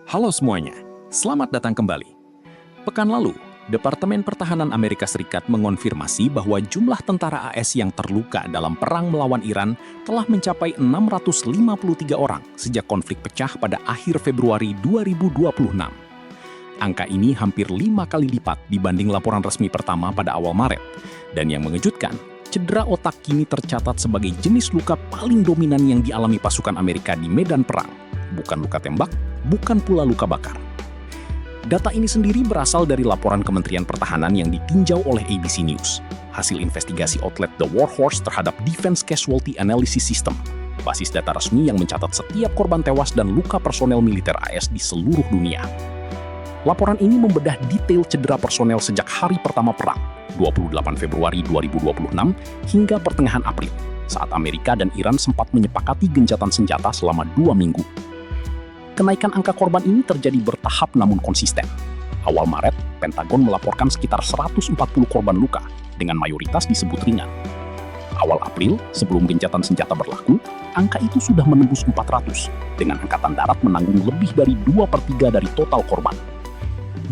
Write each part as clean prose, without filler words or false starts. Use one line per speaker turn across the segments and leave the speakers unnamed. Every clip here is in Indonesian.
Halo semuanya, selamat datang kembali. Pekan lalu, Departemen Pertahanan Amerika Serikat mengonfirmasi bahwa jumlah tentara AS yang terluka dalam perang melawan Iran telah mencapai 653 orang sejak konflik pecah pada akhir Februari 2026. Angka ini hampir 5 kali lipat dibanding laporan resmi pertama pada awal Maret. Dan yang mengejutkan, cedera otak kini tercatat sebagai jenis luka paling dominan yang dialami pasukan Amerika di medan perang. Bukan luka tembak, bukan pula luka bakar. Data ini sendiri berasal dari laporan Kementerian Pertahanan yang ditinjau oleh ABC News, hasil investigasi outlet The War Horse terhadap Defense Casualty Analysis System, basis data resmi yang mencatat setiap korban tewas dan luka personel militer AS di seluruh dunia. Laporan ini membedah detail cedera personel sejak hari pertama perang, 28 Februari 2026, hingga pertengahan April, saat Amerika dan Iran sempat menyepakati gencatan senjata selama 2 minggu. Kenaikan angka korban ini terjadi bertahap namun konsisten. Awal Maret, Pentagon melaporkan sekitar 140 korban luka, dengan mayoritas disebut ringan. Awal April, sebelum gencatan senjata berlaku, angka itu sudah menembus 400, dengan Angkatan Darat menanggung lebih dari 2/3 dari total korban.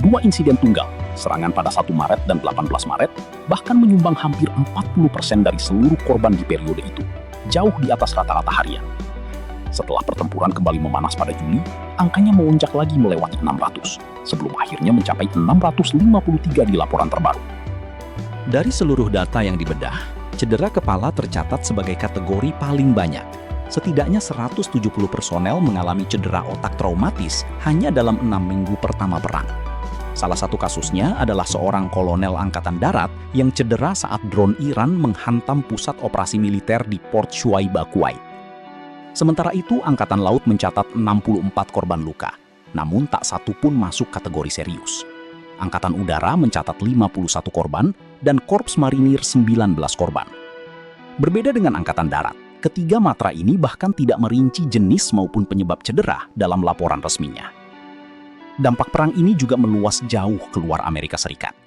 2 insiden tunggal, serangan pada 1 Maret dan 18 Maret, bahkan menyumbang hampir 40% dari seluruh korban di periode itu, jauh di atas rata-rata harian. Setelah pertempuran kembali memanas pada Juli, angkanya melonjak lagi melewati 600, sebelum akhirnya mencapai 653 di laporan terbaru.
Dari seluruh data yang dibedah, cedera kepala tercatat sebagai kategori paling banyak. Setidaknya 170 personel mengalami cedera otak traumatis hanya dalam 6 minggu pertama perang. Salah satu kasusnya adalah seorang kolonel Angkatan Darat yang cedera saat drone Iran menghantam pusat operasi militer di Port Shuaibah, Kuwait. Sementara itu, Angkatan Laut mencatat 64 korban luka, namun tak satu pun masuk kategori serius. Angkatan Udara mencatat 51 korban, dan Korps Marinir 19 korban. Berbeda dengan Angkatan Darat, ketiga matra ini bahkan tidak merinci jenis maupun penyebab cedera dalam laporan resminya. Dampak perang ini juga meluas jauh keluar Amerika Serikat.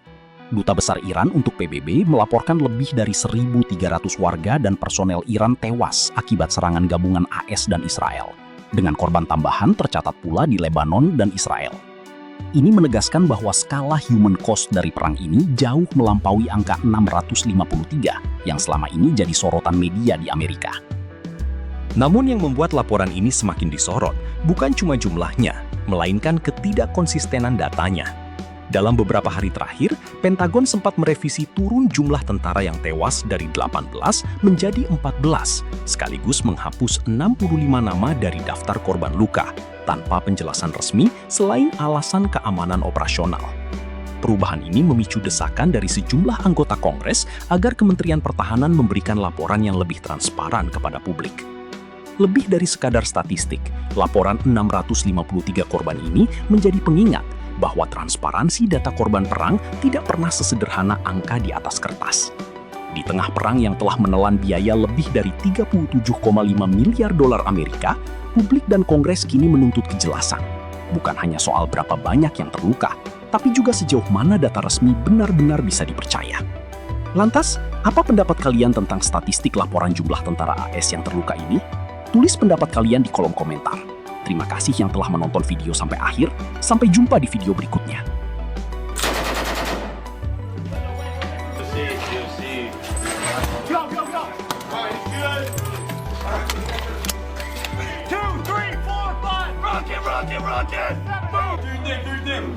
Duta Besar Iran untuk PBB melaporkan lebih dari 1.300 warga dan personel Iran tewas akibat serangan gabungan AS dan Israel. Dengan korban tambahan tercatat pula di Lebanon dan Israel. Ini menegaskan bahwa skala human cost dari perang ini jauh melampaui angka 653 yang selama ini jadi sorotan media di Amerika.
Namun yang membuat laporan ini semakin disorot bukan cuma jumlahnya, melainkan ketidakkonsistenan datanya. Dalam beberapa hari terakhir, Pentagon sempat merevisi turun jumlah tentara yang tewas dari 18 menjadi 14, sekaligus menghapus 65 nama dari daftar korban luka, tanpa penjelasan resmi selain alasan keamanan operasional. Perubahan ini memicu desakan dari sejumlah anggota Kongres agar Kementerian Pertahanan memberikan laporan yang lebih transparan kepada publik. Lebih dari sekadar statistik, laporan 653 korban ini menjadi pengingat bahwa transparansi data korban perang tidak pernah sesederhana angka di atas kertas. Di tengah perang yang telah menelan biaya lebih dari 37,5 miliar dolar Amerika, publik dan Kongres kini menuntut kejelasan. Bukan hanya soal berapa banyak yang terluka, tapi juga sejauh mana data resmi benar-benar bisa dipercaya. Lantas, apa pendapat kalian tentang statistik laporan jumlah tentara AS yang terluka ini? Tulis pendapat kalian di kolom komentar. Terima kasih yang telah menonton video sampai akhir. Sampai jumpa di video berikutnya.
Go, go, go! Alright, good. 2, 3, 4, 5. Rocket, rocket, rocket! Move! Do your thing, do your thing.